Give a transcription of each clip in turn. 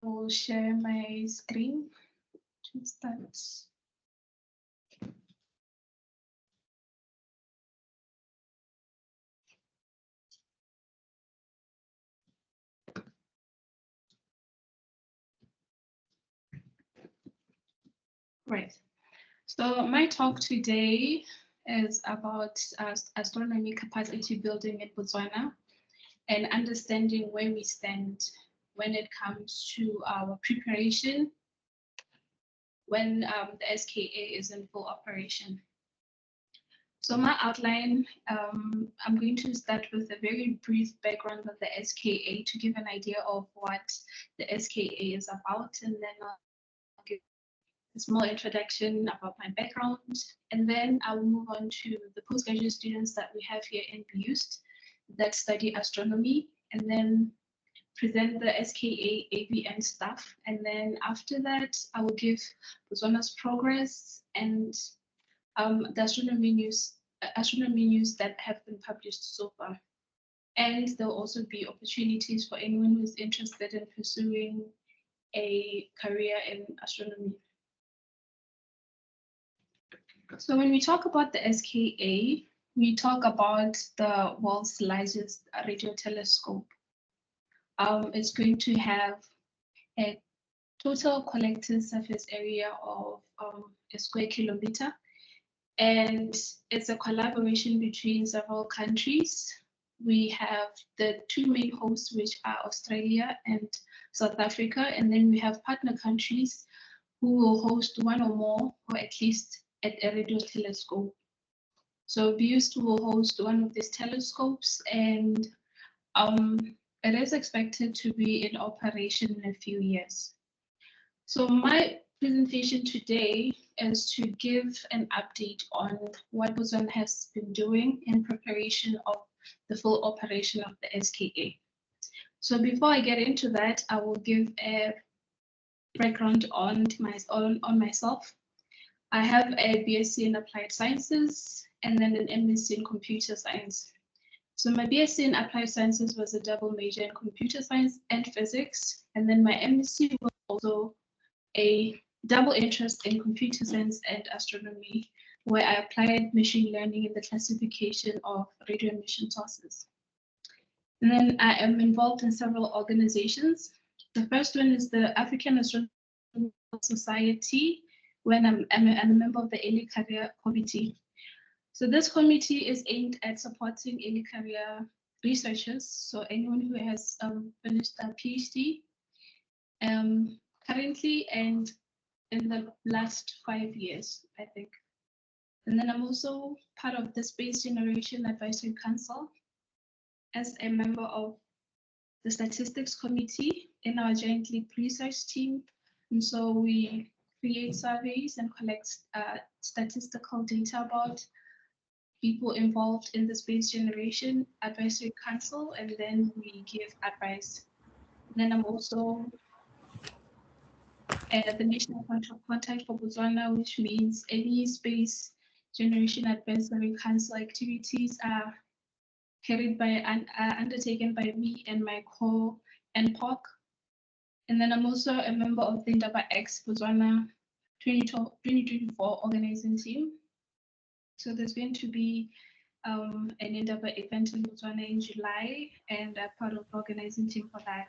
will share my screen to start. Right. So my talk today is about astronomy capacity building in Botswana and understanding where we stand when it comes to our preparation when the SKA is in full operation. So my outline, I'm going to start with a very brief background of the SKA to give an idea of what the SKA is about, and then I'll give a small introduction about my background, and then I will move on to the postgraduate students that we have here in BUST that study astronomy, and then present the SKA AVN stuff. And then after that, I will give Botswana's progress and the astronomy news that have been published so far. And there will also be opportunities for anyone who is interested in pursuing a career in astronomy. So when we talk about the SKA, we talk about the world's largest radio telescope. It's going to have a total collected surface area of a square kilometer. And it's a collaboration between several countries. We have the two main hosts, which are Australia and South Africa. And then we have partner countries who will host one or more, or at least at a radio telescope. So BUST will host one of these telescopes, and it is expected to be in operation in a few years. So my presentation today is to give an update on what Botswana has been doing in preparation of the full operation of the SKA. So before I get into that, I will give a background on myself. I have a BSc in Applied Sciences and then an MSc in Computer Science. So my BSc in Applied Sciences was a double major in Computer Science and Physics, and then my MSc was also a double interest in Computer Science and Astronomy, where I applied machine learning in the classification of radio emission sources. And then I am involved in several organizations. The first one is the African Astronomical Society, when I'm a member of the early career committee. So this committee is aimed at supporting early career researchers, so anyone who has finished a PhD currently and in the last 5 years, I think. And then I'm also part of the Space Generation Advisory Council as a member of the Statistics Committee in our Joint Lead Research team. And so we create surveys and collect statistical data about people involved in the Space Generation Advisory Council, and then we give advice. And then I'm also the National Contact for Botswana, which means any Space Generation Advisory Council activities are carried by and undertaken by me and my co-NPOC. And then I'm also a member of the Dichaba X Botswana 2024 organizing team. So there's going to be an Dichaba event in Botswana in July, and I'm part of the organizing team for that.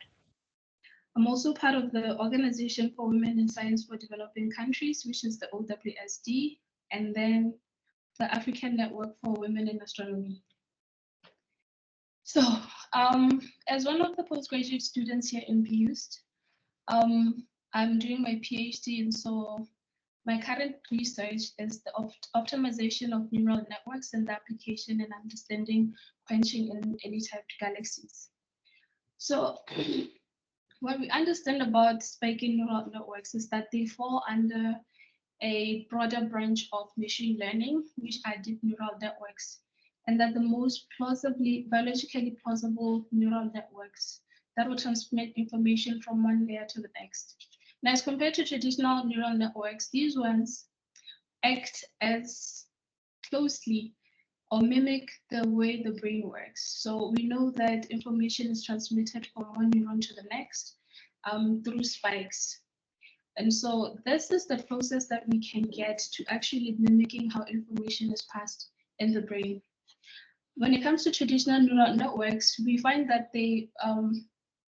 I'm also part of the Organization for Women in Science for Developing Countries, which is the OWSD, and then the African Network for Women in Astronomy. So as one of the postgraduate students here in BUST, I'm doing my PhD, and so my current research is the optimization of neural networks and the application and understanding quenching in early-typed galaxies. So what we understand about spiking neural networks is that they fall under a broader branch of machine learning, which are deep neural networks, and that the most biologically plausible neural networks that will transmit information from one layer to the next. Now, as compared to traditional neural networks, these ones act as closely or mimic the way the brain works. So we know that information is transmitted from one neuron to the next, through spikes. And so this is the process that we can get to actually mimicking how information is passed in the brain. When it comes to traditional neural networks, we find that they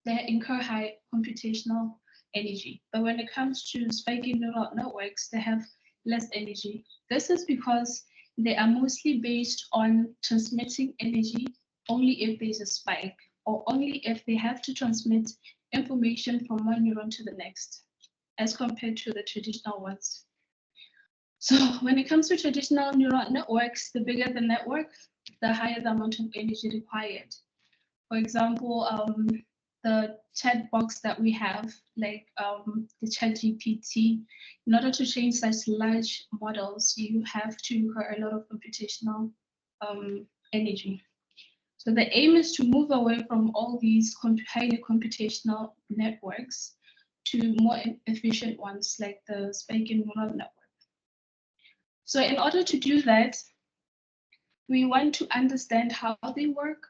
incur high computational energy. But when it comes to spiking neural networks, they have less energy. This is because they are mostly based on transmitting energy only if there's a spike, or only if they have to transmit information from one neuron to the next, as compared to the traditional ones. So when it comes to traditional neural networks, the bigger the network, the higher the amount of energy required. For example, the chat box that we have, like the chat GPT, in order to train such large models, you have to incur a lot of computational energy. So the aim is to move away from all these highly computational networks to more efficient ones, like the spiking neural network. So in order to do that, we want to understand how they work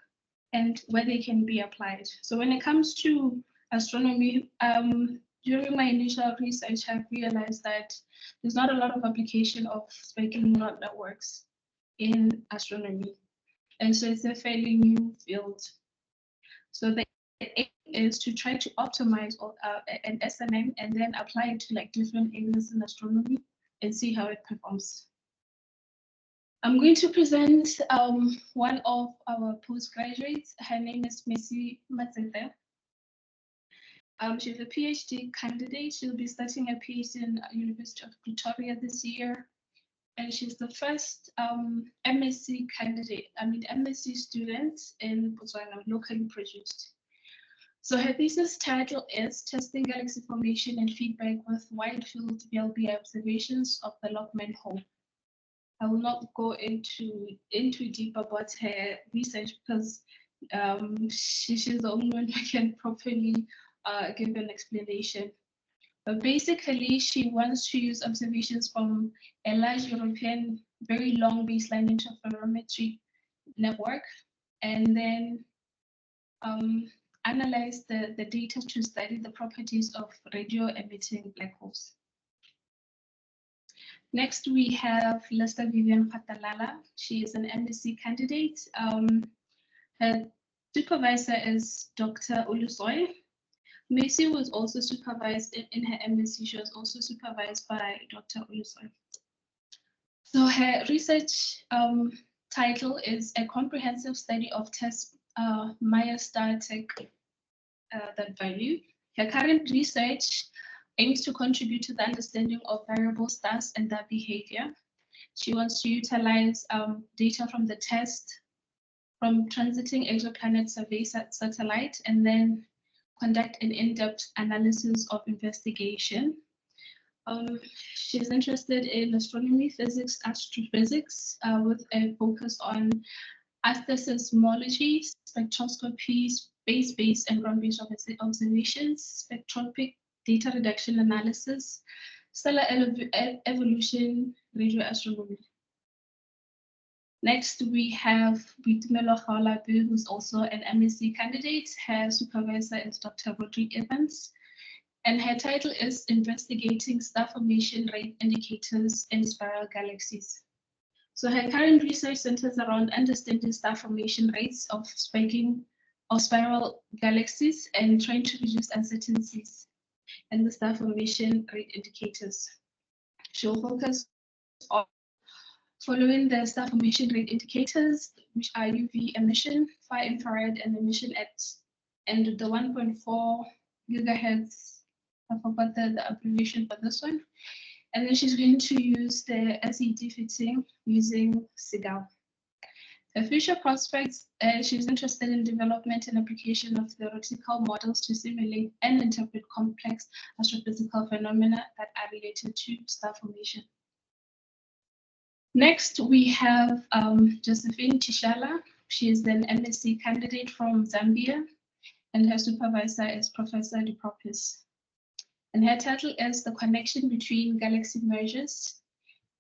and where they can be applied. So when it comes to astronomy, during my initial research, I've realized that there's not a lot of application of spiking neural networks in astronomy. And so it's a fairly new field. So the aim is to try to optimize an SNN and then apply it to like different areas in astronomy and see how it performs. I'm going to present one of our postgraduates. Her name is Messi Matsete. She's a PhD candidate. She'll be starting a PhD in University of Pretoria this year. And she's the first MSc candidate, MSc student in Botswana, locally produced. So her thesis title is Testing Galaxy Formation and Feedback with Wide Field VLB Observations of the Lockman Hole. I will not go into deep about her research because she's the only one who can properly give an explanation. But basically, she wants to use observations from a large European, very long baseline interferometry network, and then analyze the data to study the properties of radio-emitting black holes. Next, we have Lester Vivian Patalala. She is an MSc candidate. Her supervisor is Dr. Ulusoy. Macy was also supervised in her MSc. She was also supervised by Dr. Ulusoy. So her research title is A Comprehensive Study of Test Myostatic that value. Her current research aims to contribute to the understanding of variable stars and their behavior. She wants to utilize data from the test from transiting exoplanet survey satellite and then conduct an in-depth analysis of investigation. She's interested in astronomy, physics, astrophysics with a focus on astroseismology, spectroscopy, space-based and ground-based observations, spectropic data reduction analysis, stellar evolution, radio astronomy. Next, we have Boitumelo Kgaolape, who's also an MSc candidate. Her supervisor is Dr. Rodrigue Evans, and her title is Investigating Star Formation Rate Indicators in Spiral Galaxies. So her current research centers around understanding star formation rates of spiking or spiral galaxies and trying to reduce uncertainties in the star formation rate indicators. She'll focus on following the star formation rate indicators, which are UV emission, far infrared, and emission at and the 1.4 gigahertz. I forgot the abbreviation for this one. And then she's going to use the SED fitting using SIGAL. Her future prospects, she's interested in development and application of theoretical models to simulate and interpret complex astrophysical phenomena that are related to star formation. Next, we have Josephine Chishala. She is an MSc candidate from Zambia, and her supervisor is Professor DePropis. And her title is The Connection Between Galaxy Mergers,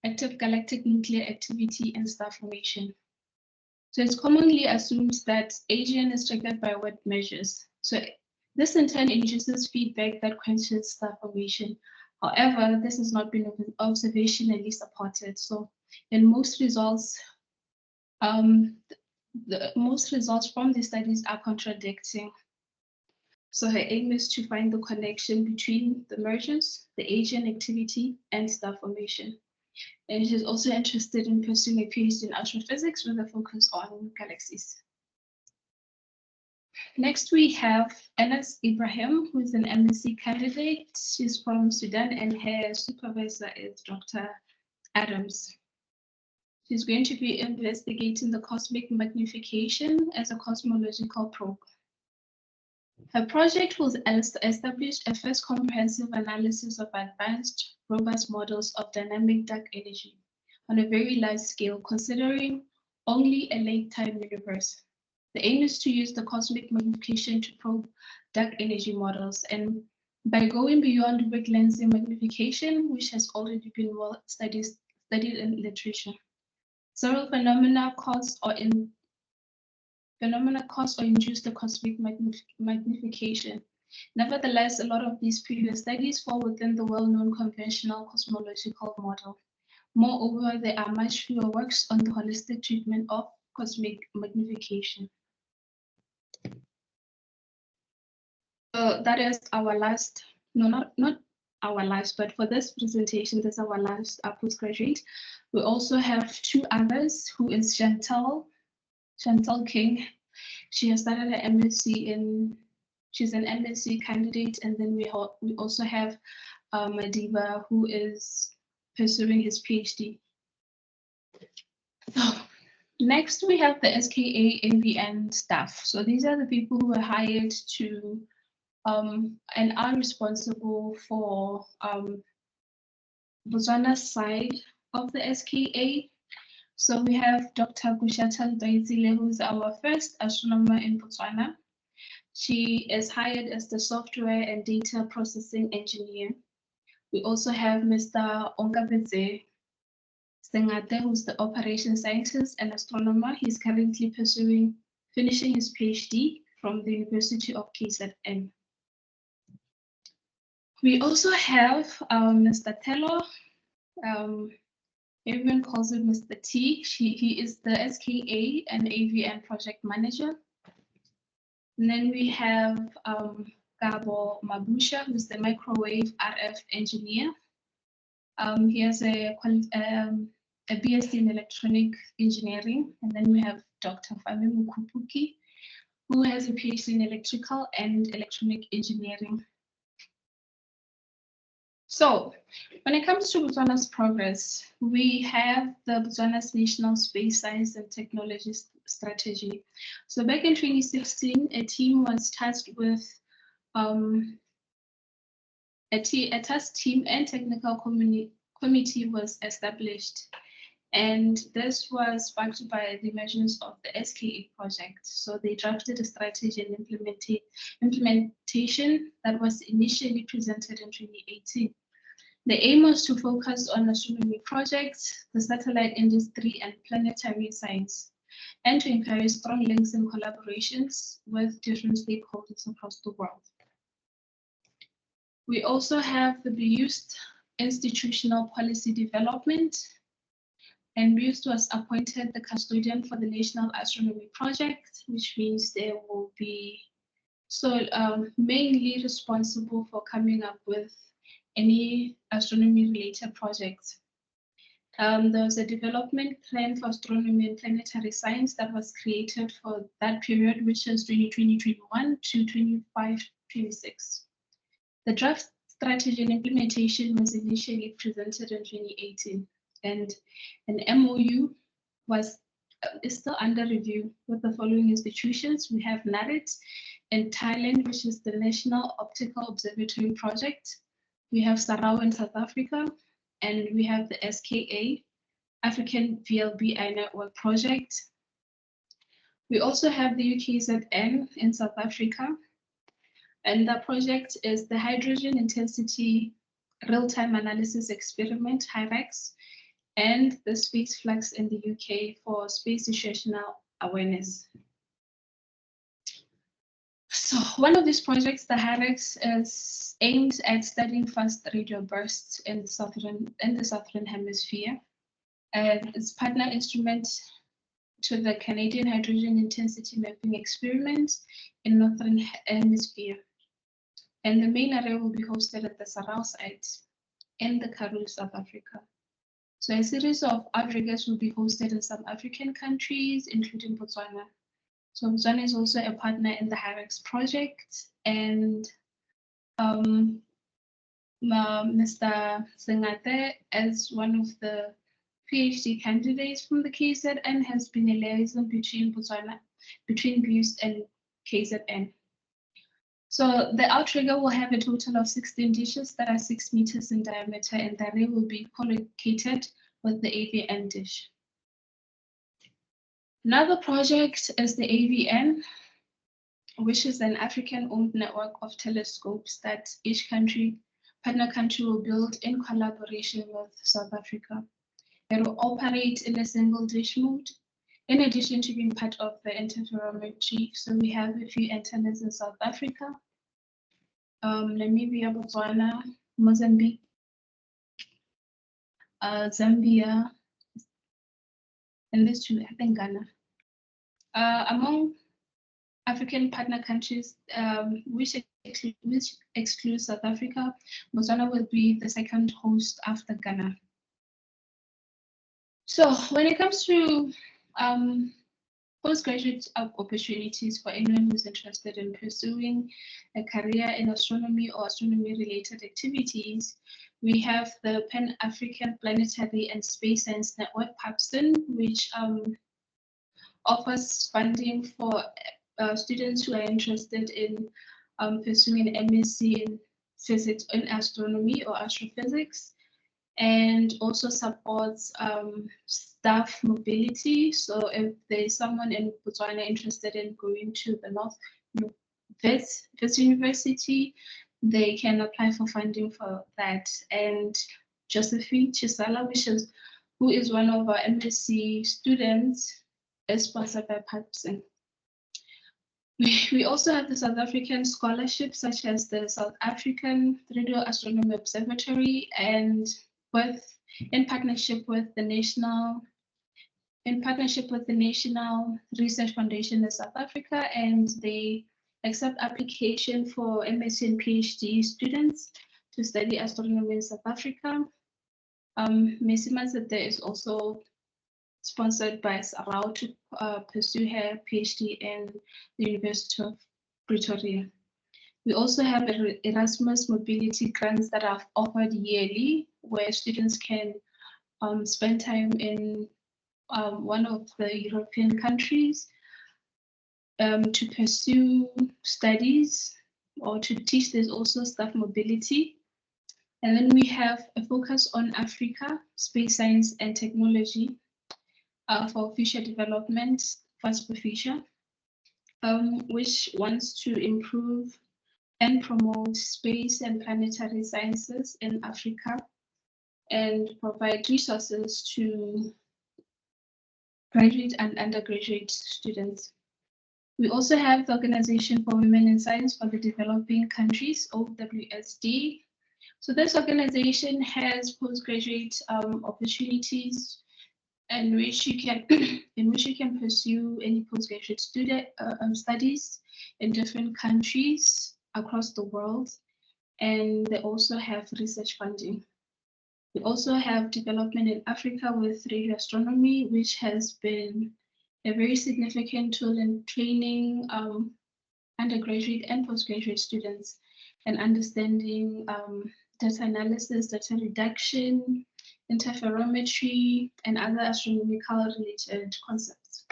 Active Galactic Nuclear Activity, and Star Formation. So it's commonly assumed that aging is triggered by wet mergers. So This in turn induces feedback that questions star formation. However, this has not been observationally supported. So in most results, the most results from the studies are contradicting. So her aim is to find the connection between the mergers, the agent activity, and star formation. And she's also interested in pursuing a PhD in astrophysics with a focus on galaxies. Next, we have Anas Ibrahim, who is an MSc candidate. She's from Sudan, and her supervisor is Dr. Adams. She's going to be investigating the cosmic magnification as a cosmological probe. Her project will establish a first comprehensive analysis of advanced, robust models of dynamic dark energy on a very large scale, considering only a late-time universe. The aim is to use the cosmic magnification to probe dark energy models, and by going beyond weak lensing magnification, which has already been well studied in literature. Several phenomena cause or induce the cosmic magnification. Nevertheless, a lot of these previous studies fall within the well-known conventional cosmological model. Moreover, there are much fewer works on the holistic treatment of cosmic magnification. So that is our last, no, not our last, but for this presentation, this is our last postgraduate. We also have two others, who is Chantal King. She has started her MSc in, she's an MSc candidate, and then we also have Madiba, who is pursuing his PhD. So next we have the SKA AVN staff. So these are the people who were hired to and are responsible for Botswana's side of the SKA. So we have Dr. Kushata Doizile, who's our first astronomer in Botswana. She is hired as the software and data processing engineer. We also have Mr. Onkabetse Sengate, who's the operation scientist and astronomer. He's currently finishing his PhD from the University of KZN. We also have Mr. Tello. Everyone calls him Mr. T. He is the SKA and AVN project manager. And then we have Gabo Mabusha, who's the microwave RF engineer. He has a BSc in electronic engineering. And then we have Dr. Fami Mukupuki, who has a PhD in electrical and electronic engineering. So when it comes to Botswana's progress, we have the Botswana's National Space Science and Technology Strategy. So back in 2016, a team was tasked with a task team and technical committee was established. And this was backed by the measures of the SKA project. So they drafted a strategy and implementation that was initially presented in 2018. The aim was to focus on astronomy projects, the satellite industry, and planetary science, and to encourage strong links and collaborations with different stakeholders across the world. We also have the BEUST institutional policy development, and BEUST was appointed the custodian for the National Astronomy Project, which means they will be mainly responsible for coming up with any astronomy related projects. There was a development plan for astronomy and planetary science that was created for that period, which is 2021 to 25-26. The draft strategy and implementation was initially presented in 2018, and an MOU is still under review with the following institutions. We have NARIT in Thailand, which is the National Optical Observatory Project. We have Sarau in South Africa, and we have the SKA, African VLBI Network Project. We also have the UKZN in South Africa, and the project is the Hydrogen Intensity Real-Time Analysis Experiment, HIREX, and the Space Flux in the UK for space situational awareness. So one of these projects, the HyREX, is aimed at studying fast radio bursts in the southern hemisphere, and its partner instrument to the Canadian Hydrogen Intensity Mapping Experiment in Northern Hemisphere. And the main array will be hosted at the Sarau site in the Karoo, South Africa. So a series of outriggers will be hosted in some African countries, including Botswana. So Botswana is also a partner in the HyREX project, and Mr. Sengate, as one of the PhD candidates from the KZN, has been a liaison between BUST and KZN. So the outrigger will have a total of 16 dishes that are 6 meters in diameter, and the array will be collocated with the AVN dish. Another project is the AVN, which is an African-owned network of telescopes that each partner country will build in collaboration with South Africa. It will operate in a single dish mode, in addition to being part of the interferometry. So we have a few antennas in South Africa, Namibia, Botswana, Mozambique, Zambia, and these two, I think Ghana. Among African partner countries, which excludes South Africa, Botswana will be the second host after Ghana. So when it comes to postgraduate opportunities for anyone who's interested in pursuing a career in astronomy or astronomy-related activities, we have the Pan-African Planetary and Space Science Network, PAPSN, which offers funding for students who are interested in pursuing an MSc in physics, in astronomy or astrophysics, and also supports staff mobility. So if there's someone in Botswana interested in going to the North Wits University, they can apply for funding for that. And Josephine Chisala, who is one of our MSc students, is sponsored by PAPSN. We also have the South African scholarships, such as the South African Radio Astronomy Observatory, and in partnership with the National Research Foundation in South Africa, and they accept application for MSc and PhD students to study astronomy in South Africa. Messi Mazete is also sponsored by Sarau to pursue her PhD in the University of Pretoria. We also have Erasmus mobility grants that are offered yearly, where students can spend time in one of the European countries to pursue studies or to teach. There's also staff mobility. And then we have a focus on Africa, space science and technology for future development, Fast for Future, which wants to improve and promote space and planetary sciences in Africa and provide resources to graduate and undergraduate students. We also have the Organization for Women in Science for the Developing Countries, OWSD. So this organization has postgraduate opportunities in which you can pursue any postgraduate studies in different countries across the world, and they also have research funding. We also have development in Africa with radio astronomy, which has been a very significant tool in training undergraduate and postgraduate students and understanding data analysis, data reduction, interferometry, and other astronomical related concepts.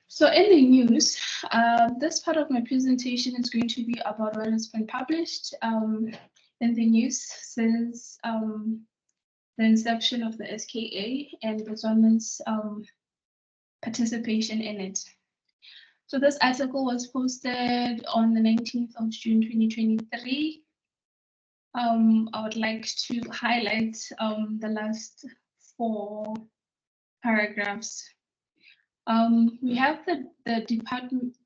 So in the news, this part of my presentation is going to be about what has been published in the news since the inception of the SKA and Botswana's participation in it. So this article was posted on the 19th of June 2023. I would like to highlight the last 4 paragraphs. We have the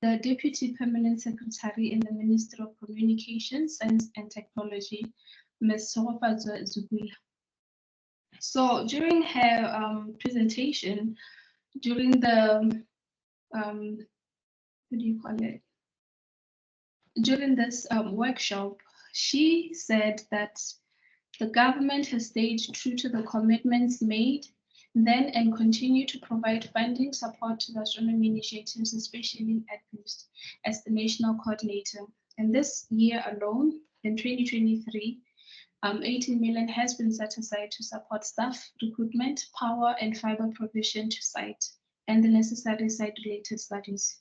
Deputy Permanent Secretary in the Ministry of Communications, Science and Technology, Ms. Sorofazo Zugula. So during her presentation, during the what do you call it? During this workshop, she said that the government has stayed true to the commitments made then and continue to provide funding support to the astronomy initiatives, especially at BOOST as the national coordinator. And this year alone, in 2023, 18 million has been set aside to support staff recruitment, power and fiber provision to site, and the necessary site-related studies.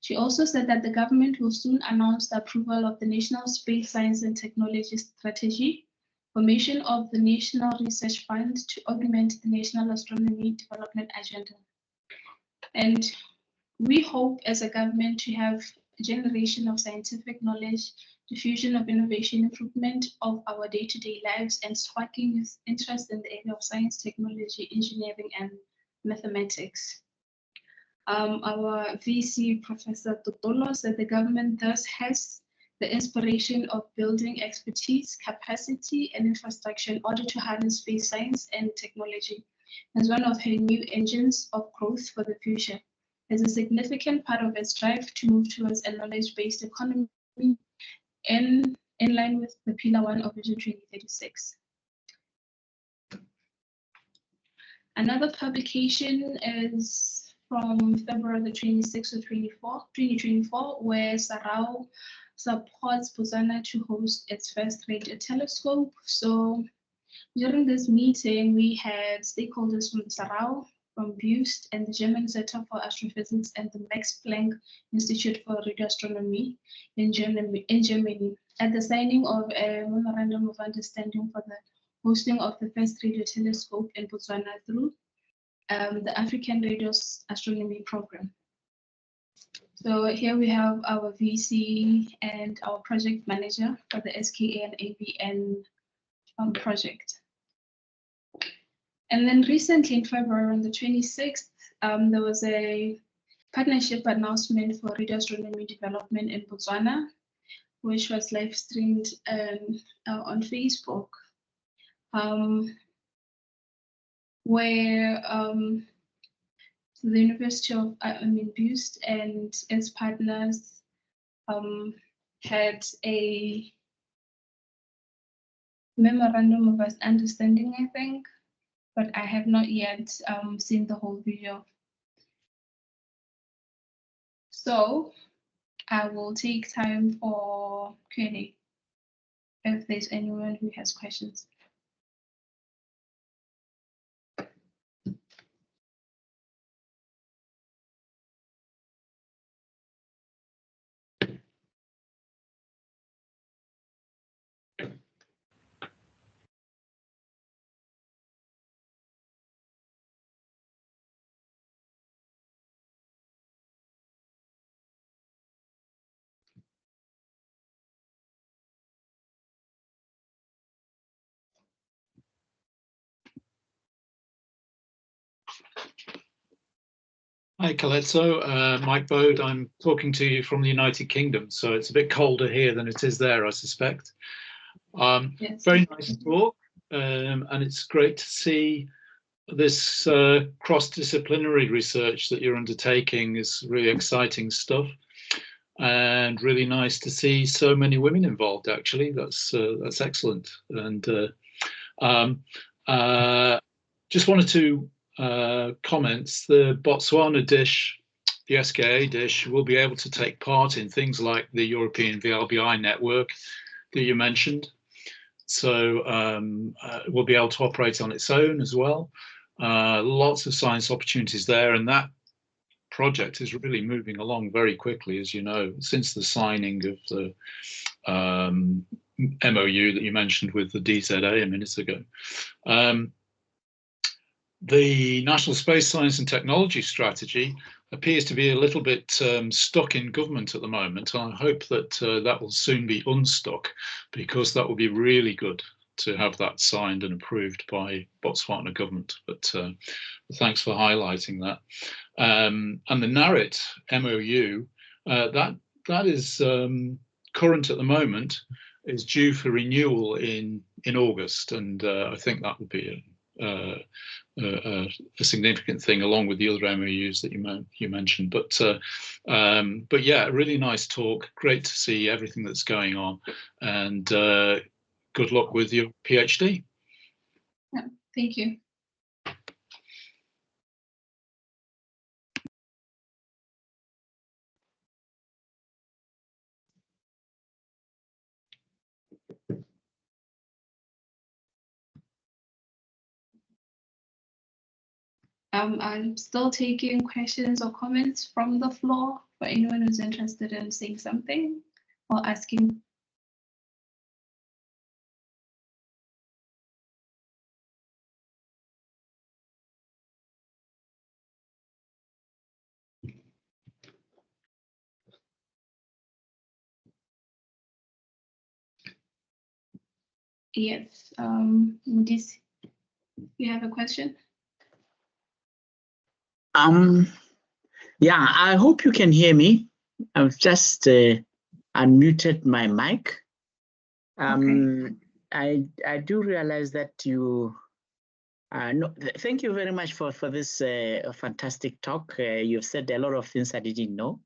She also said that the government will soon announce the approval of the National Space Science and Technology Strategy, formation of the National Research Fund to augment the National Astronomy Development Agenda. And we hope as a government to have a generation of scientific knowledge, diffusion of innovation, improvement of our day-to-day lives, and sparking interest in the area of science, technology, engineering, and mathematics. Our VC, Professor Totolo, said the government thus has the inspiration of building expertise, capacity, and infrastructure in order to harness space science and technology as one of her new engines of growth for the future, as a significant part of its drive to move towards a knowledge-based economy in line with the Pillar 1 of Vision 2036. Another publication is from February the 26th of 2024, where Sarau supports Botswana to host its first radio telescope. So during this meeting, we had stakeholders from Sarau, from BOOST, and the German Center for Astrophysics and the Max Planck Institute for Radio Astronomy in Germany, at the signing of a memorandum of understanding for the hosting of the first radio telescope in Botswana through the African Radio Astronomy Program. So here we have our VC and our project manager for the SKA and AVN project. And then recently in February on the 26th, there was a partnership announcement for radio astronomy development in Botswana, which was live streamed on Facebook. Where the University of BOOST and its partners had a memorandum of understanding, I think, but I have not yet seen the whole video. So I will take time for Q&A if there's anyone who has questions. Hi, Keletso. Mike Bode. I'm talking to you from the United Kingdom, so it's a bit colder here than it is there, I suspect. Yes. Very nice talk, and it's great to see this cross-disciplinary research that you're undertaking. Is really exciting stuff, and really nice to see so many women involved. Actually, that's excellent. And just wanted to comments, the Botswana dish, the SKA dish, will be able to take part in things like the European VLBI network that you mentioned. So we'll be able to operate on its own as well. Lots of science opportunities there, and that project is really moving along very quickly, as you know, since the signing of the MOU that you mentioned with the DZA a minute ago. The National Space Science and Technology Strategy appears to be a little bit stuck in government at the moment. I hope that that will soon be unstuck, because that will be really good to have that signed and approved by Botswana government. But thanks for highlighting that. And the NARIT MOU, that is current at the moment, is due for renewal in August, and I think that would be a significant thing, along with the other MOUs that you mentioned. But yeah, a really nice talk. Great to see everything that's going on, and good luck with your PhD. Yeah, thank you. I'm still taking questions or comments from the floor for anyone who's interested in saying something or asking. Yes, Mudis, you have a question? Yeah, I hope you can hear me. I've just unmuted my mic. Okay. I do realize that you. No, thank you very much for this fantastic talk. You've said a lot of things I didn't know.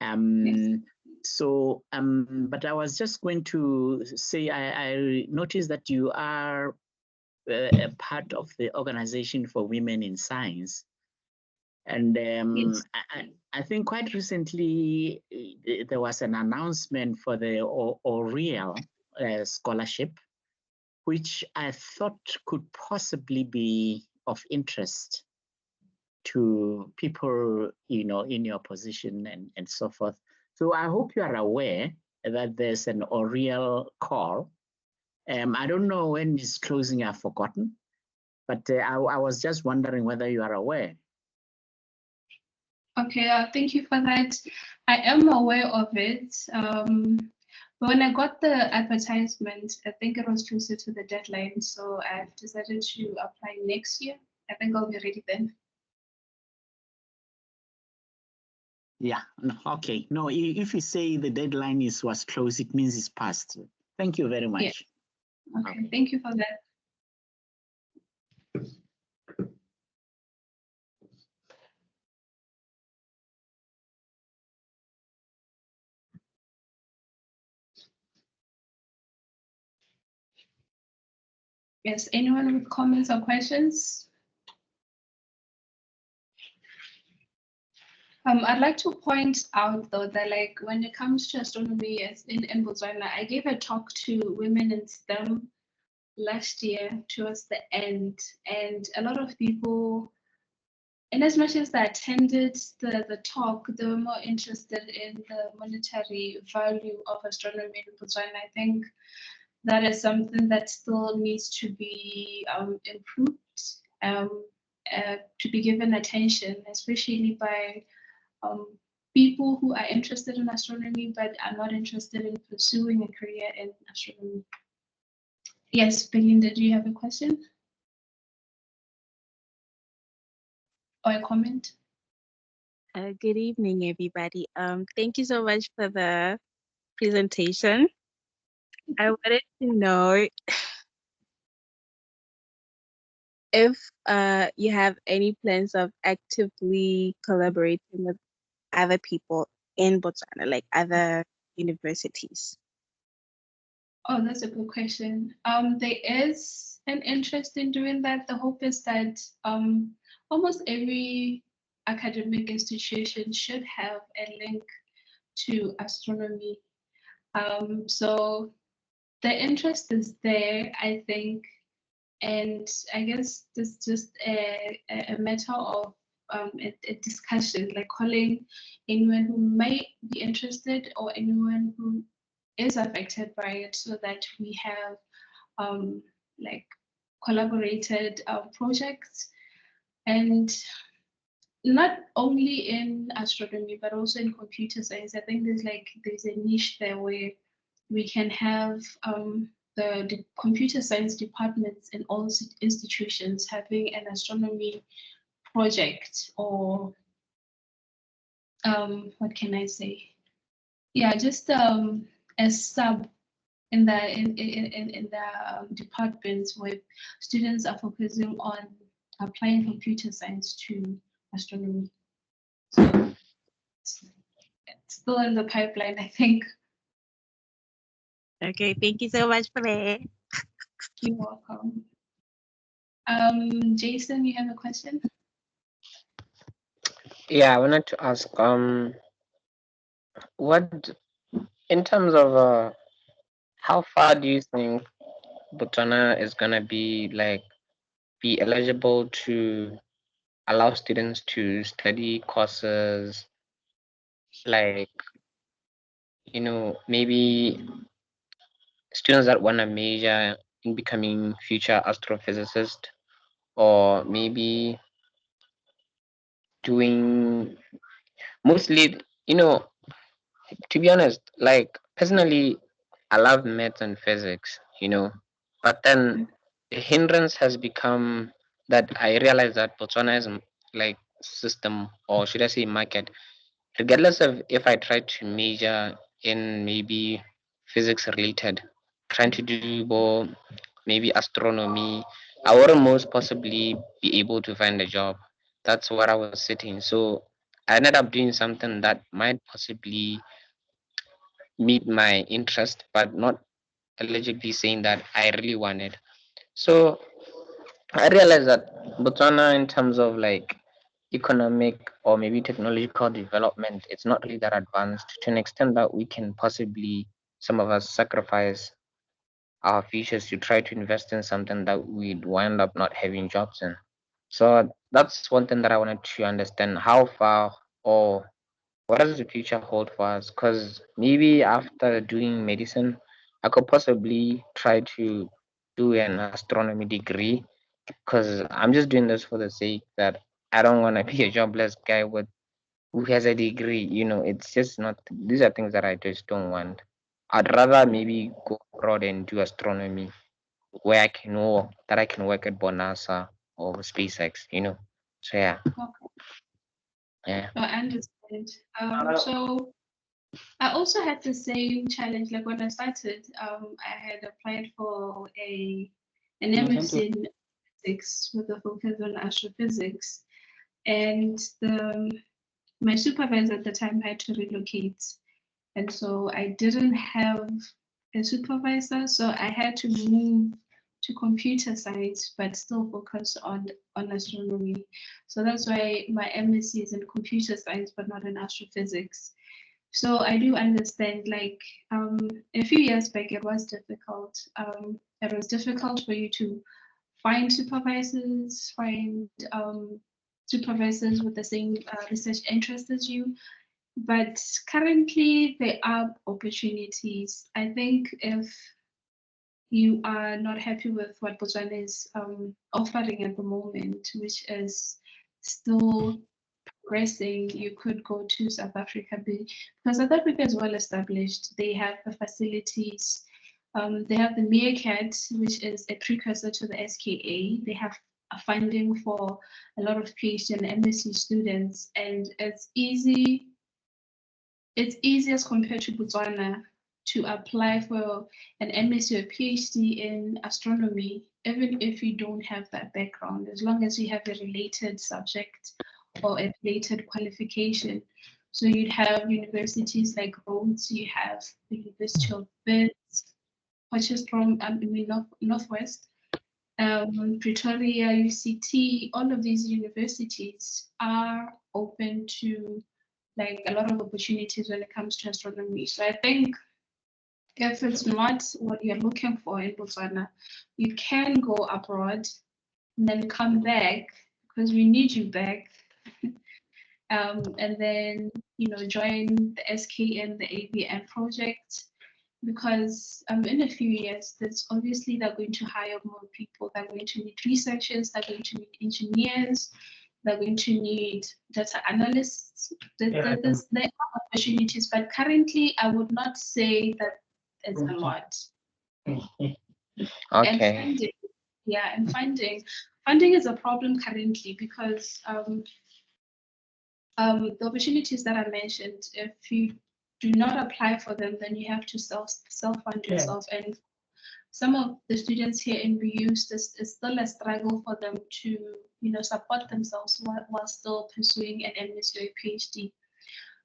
Yes. So, but I was just going to say I noticed that you are a part of the Organization for Women in Science. And Yes. I think quite recently there was an announcement for the Oriel scholarship, which I thought could possibly be of interest to people, in your position and so forth. So I hope you are aware that there's an Oriel call. I don't know when it's closing, I've forgotten, but I was just wondering whether you are aware. Okay, thank you for that. I am aware of it. When I got the advertisement, I think it was closer to the deadline, so I've decided to apply next year. I think I'll be ready then. Yeah, no, okay. No, if you say the deadline was close, it means it's passed. Thank you very much. Yeah. Okay, thank you for that. Yes, anyone with comments or questions? I'd like to point out though that when it comes to astronomy in Botswana, I gave a talk to women in STEM last year towards the end, and a lot of people, in as much as they attended the talk, they were more interested in the monetary value of astronomy in Botswana. I think that is something that still needs to be improved, to be given attention, especially by people who are interested in astronomy but are not interested in pursuing a career in astronomy. Yes, Belinda, do you have a question or a comment? Good evening, everybody. Thank you so much for the presentation. I wanted to know if you have any plans of actively collaborating with other people in Botswana, like other universities. Oh, that's a good question. There is an interest in doing that. The hope is that almost every academic institution should have a link to astronomy. So the interest is there, I think, and I guess it's just a matter of a discussion, like calling anyone who might be interested or anyone who is affected by it, so that we have like collaborated projects, and not only in astronomy but also in computer science. I think there's a niche there where we can have the computer science departments in all institutions having an astronomy project or what can I say? Yeah, just a sub in the departments where students are focusing on applying computer science to astronomy. So it's still in the pipeline, I think. Okay, thank you so much for that. You're welcome. Jason, you have a question? Yeah, I wanted to ask, what in terms of how far do you think Botswana is gonna be eligible to allow students to study courses like, maybe students that want to major in becoming future astrophysicist, or maybe doing mostly, to be honest, like personally, I love maths and physics, but then the hindrance has become that I realize that Botswana is like system, or should I say market, regardless of if I try to major in maybe physics related, trying to do more maybe astronomy, I wouldn't most possibly be able to find a job. That's what I was sitting. So I ended up doing something that might possibly meet my interest, but not allegedly saying that I really want it. So I realized that Botswana, in terms of like economic or maybe technological development, it's not really that advanced to an extent that we can possibly, some of us, sacrifice our futures to try to invest in something that we'd wind up not having jobs in. So that's one thing that I wanted to understand, how far or what does the future hold for us? Because maybe after doing medicine, I could possibly try to do an astronomy degree, because I'm just doing this for the sake that I don't want to be a jobless guy with who has a degree. It's just not. These are things that I just don't want. I'd rather maybe go abroad and do astronomy where I can work at Bonasa or SpaceX. So yeah, Okay. yeah. No, I understand. So I also had the same challenge. Like when I started, I had applied for an MSc in physics with a focus on astrophysics, and my supervisor at the time had to relocate, and so I didn't have a supervisor, so I had to move to computer science, but still focus on astronomy. So that's why my MSc is in computer science, but not in astrophysics. So I do understand, like a few years back, it was difficult. It was difficult for you to find supervisors, find supervisors with the same research interest as you. But currently, there are opportunities. I think if you are not happy with what Botswana is offering at the moment, which is still progressing, you could go to South Africa because South Africa is well established. They have the facilities. They have the Meerkat, which is a precursor to the SKA. They have a funding for a lot of PhD and MSc students, and it's easy. It's easy as compared to Botswana to apply for an MSc or PhD in astronomy, even if you don't have that background, as long as you have a related subject or a related qualification. So you'd have universities like Rhodes, you have the University of Wits, which is from Northwest, Pretoria, UCT, all of these universities are open to like a lot of opportunities when it comes to astronomy. So I think if it's not what you're looking for in Botswana, you can go abroad and then come back because we need you back. And then join the SKN, the ABM project, because in a few years, there's obviously they're going to hire more people. They're going to need researchers. They're going to need engineers. They're going to need data analysts. There are opportunities, but currently, I would not say that it's a lot. Okay. And funding, yeah, and funding is a problem currently because the opportunities that I mentioned, if you do not apply for them, then you have to self-fund yourself. And some of the students here in BU, it's still a struggle for them to, support themselves while still pursuing an MSc or a PhD.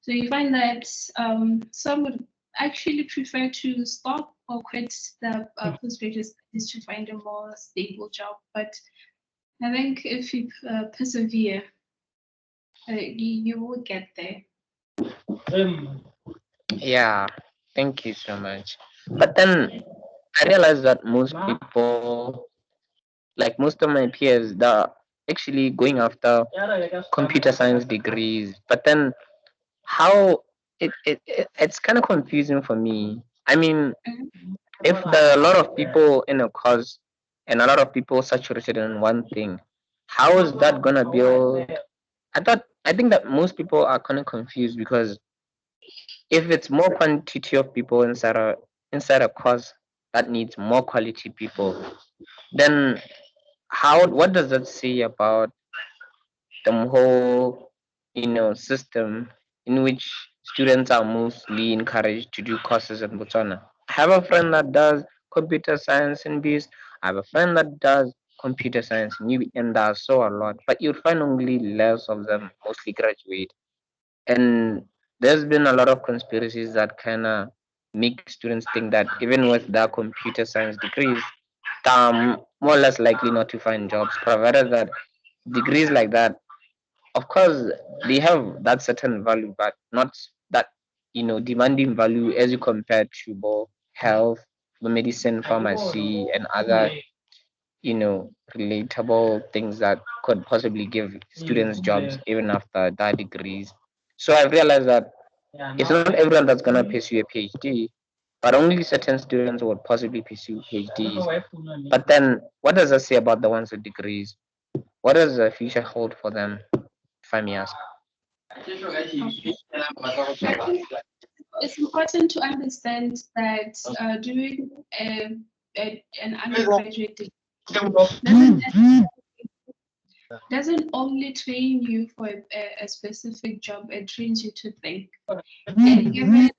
So you find that some would actually prefer to stop or quit the postgraduate studies to find a more stable job. But I think if you persevere, you will get there. Yeah, thank you so much. But then I realized that most people, like most of my peers, they're actually going after computer science degrees. But then how it's kind of confusing for me. I mean, if there are a lot of people in a cause and a lot of people saturated in one thing, how is that gonna build? I think that most people are kind of confused because if it's more quantity of people inside a cause that needs more quality people, then what does that say about the whole system in which students are mostly encouraged to do courses in Botswana? I have a friend that does computer science in BIS. I have a friend that does computer science in UB, and there are so a lot, but you'll find only less of them mostly graduate. And there's been a lot of conspiracies that kind of make students think that even with their computer science degrees, they're more or less likely not to find jobs, provided that degrees like that, of course, they have that certain value, but not that demanding value as you compare to both health, medicine, pharmacy, and other relatable things that could possibly give students jobs even after their degrees. So I've realized that it's not everyone that's gonna pursue a PhD, but only certain students would possibly pursue PhDs. But then, what does that say about the ones with degrees? What does the future hold for them, if I may ask? Okay. I think it's important to understand that doing an undergraduate degree doesn't only train you for a specific job, it trains you to think. And given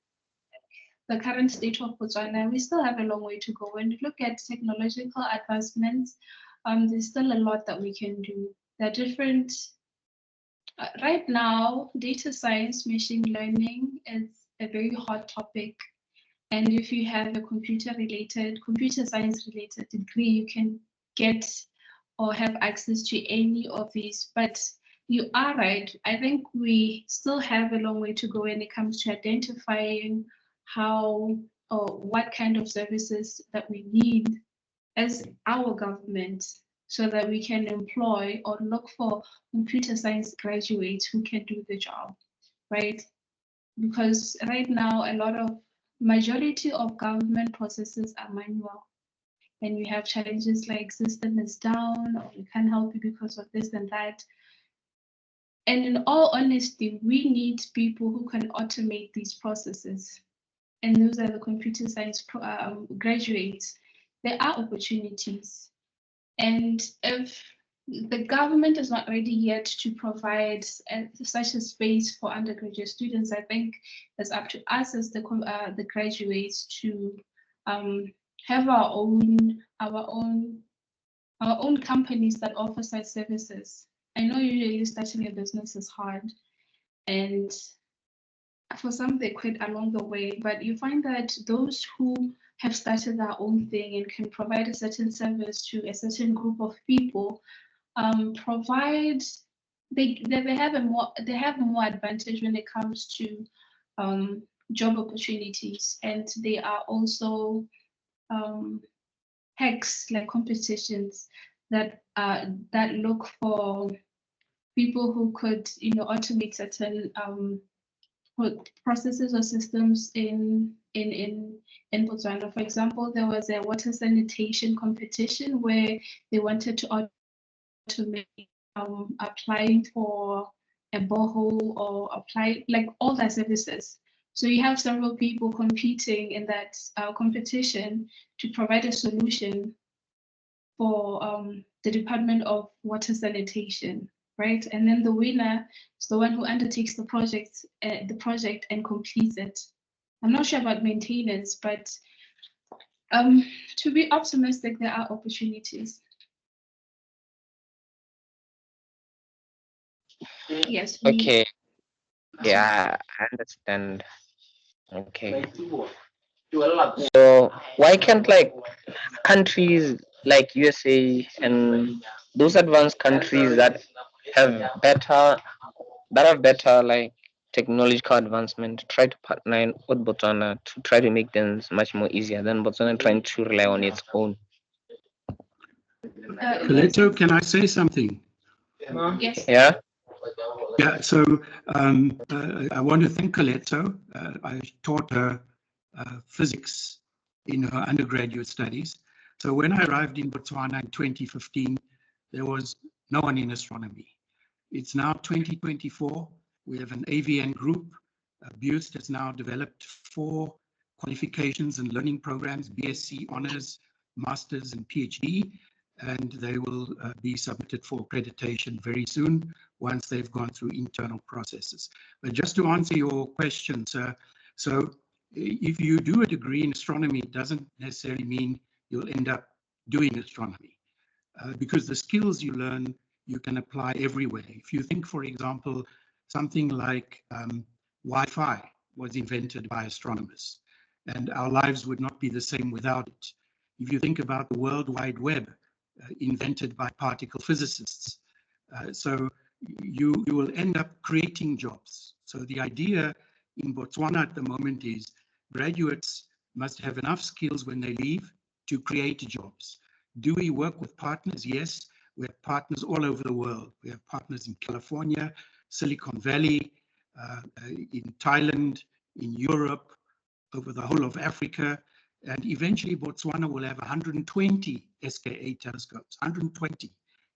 the current state of Botswana, we still have a long way to go. When you look at technological advancements, there's still a lot that we can do. There are different, right now, data science, machine learning is a very hot topic. And if you have a computer science related degree, you can get or have access to any of these. But you are right. I think we still have a long way to go when it comes to identifying how or what kind of services that we need as our government so that we can employ or look for computer science graduates who can do the job, right? Because right now a lot of majority of government processes are manual and we have challenges like system is down or we can't help you because of this and that. And in all honesty, we need people who can automate these processes. And those are the computer science graduates. There are opportunities. And if the government is not ready yet to provide such a space for undergraduate students, I think it's up to us as the graduates to have our own companies that offer such services. I know usually starting a business is hard, and for some they quit along the way, but you find that those who have started their own thing and can provide a certain service to a certain group of people provide they have more advantage when it comes to job opportunities, and they are also hacks like competitions that look for people who could automate certain processes or systems in Botswana. For example, there was a water sanitation competition where they wanted to automate applying for a borehole or apply like all their services. So you have several people competing in that competition to provide a solution for the Department of Water Sanitation. right? And then the winner is the one who undertakes the project and completes it. I'm not sure about maintenance, but to be optimistic, there are opportunities. Yes. Okay. Yeah, I understand. Okay. So why can't like countries like USA and those advanced countries that have better like technological advancement try to partner with Botswana to try to make things much more easier than Botswana trying to rely on its own? Keletso, can I say something? Yes. Yeah. Yeah, so I want to thank Keletso. I taught her physics in her undergraduate studies. So when I arrived in Botswana in 2015, there was no one in astronomy. It's now 2024. We have an AVN group. BUST has now developed 4 qualifications and learning programs, BSc, honors, masters, and PhD. And they will be submitted for accreditation very soon once they've gone through internal processes. But just to answer your question, sir, so if you do a degree in astronomy, it doesn't necessarily mean you'll end up doing astronomy because the skills you learn, you can apply everywhere. If you think, for example, something like Wi-Fi was invented by astronomers, and our lives would not be the same without it. If you think about the World Wide Web, invented by particle physicists. So you will end up creating jobs. So the idea in Botswana at the moment is graduates must have enough skills when they leave to create jobs. Do we work with partners? Yes, we have partners all over the world. We have partners in California, Silicon Valley, in Thailand, in Europe, over the whole of Africa. And eventually Botswana will have 120 SKA telescopes, 120.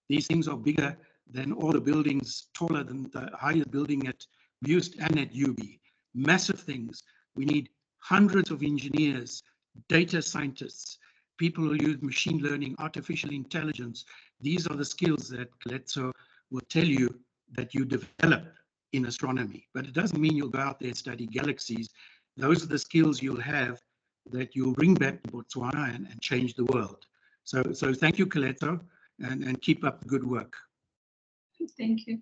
These things are bigger than all the buildings, taller than the highest building at BUST and at UB. Massive things. We need hundreds of engineers, data scientists, people who use machine learning, artificial intelligence. These are the skills that Keletso will tell you that you develop in astronomy. But it doesn't mean you'll go out there and study galaxies. Those are the skills you'll have that you'll bring back to Botswana and change the world. So thank you, Keletso, and keep up the good work. Thank you.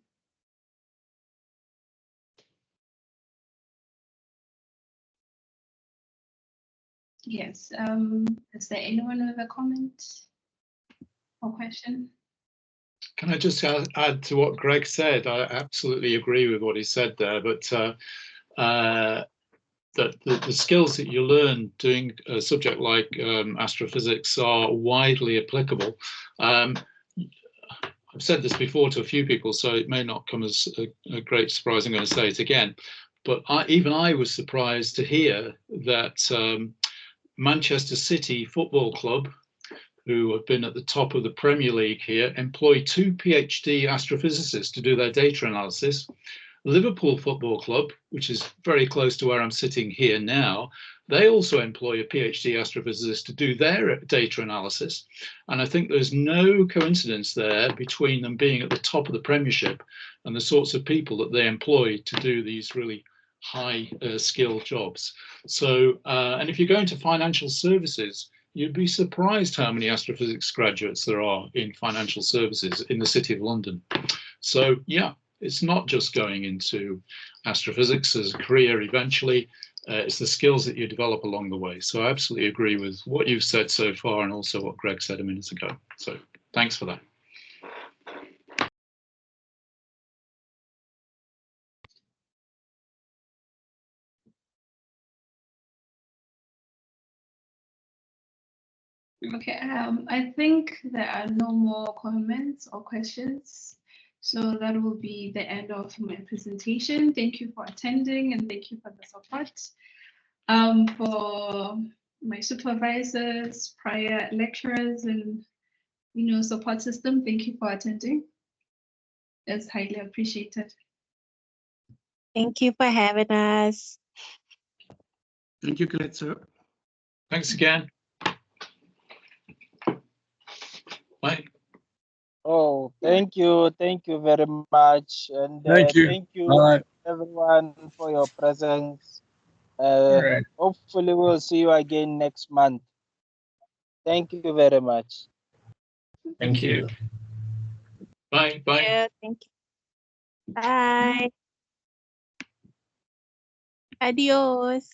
Yes. Is there anyone with a comment or question? Can I just add to what Greg said? I absolutely agree with what he said there, but that the skills that you learn doing a subject like astrophysics are widely applicable. I've said this before to a few people, so it may not come as a great surprise. I'm going to say it again, but even I was surprised to hear that Manchester City Football Club, who have been at the top of the Premier League here, employ 2 PhD astrophysicists to do their data analysis. Liverpool Football Club, which is very close to where I'm sitting here now, they also employ a PhD astrophysicist to do their data analysis. And I think there's no coincidence there between them being at the top of the Premiership and the sorts of people that they employ to do these really high skill jobs. So, and if you go into financial services, you'd be surprised how many astrophysics graduates there are in financial services in the City of London. So, yeah. It's not just going into astrophysics as a career eventually, it's the skills that you develop along the way. So I absolutely agree with what you've said so far and also what Greg said a minute ago. So thanks for that. Okay, I think there are no more comments or questions. So that will be the end of my presentation. Thank you for attending and thank you for the support. For my supervisors, prior lecturers, and support system, thank you for attending. It's highly appreciated. Thank you for having us. Thank you, Keletso. Thanks again. Bye. Oh, thank you very much, and Thank you. thank you All right. everyone for your presence. All right. Hopefully, we'll see you again next month. Thank you very much. Thank you. Bye. Bye. Yeah, thank you. Bye. Adios.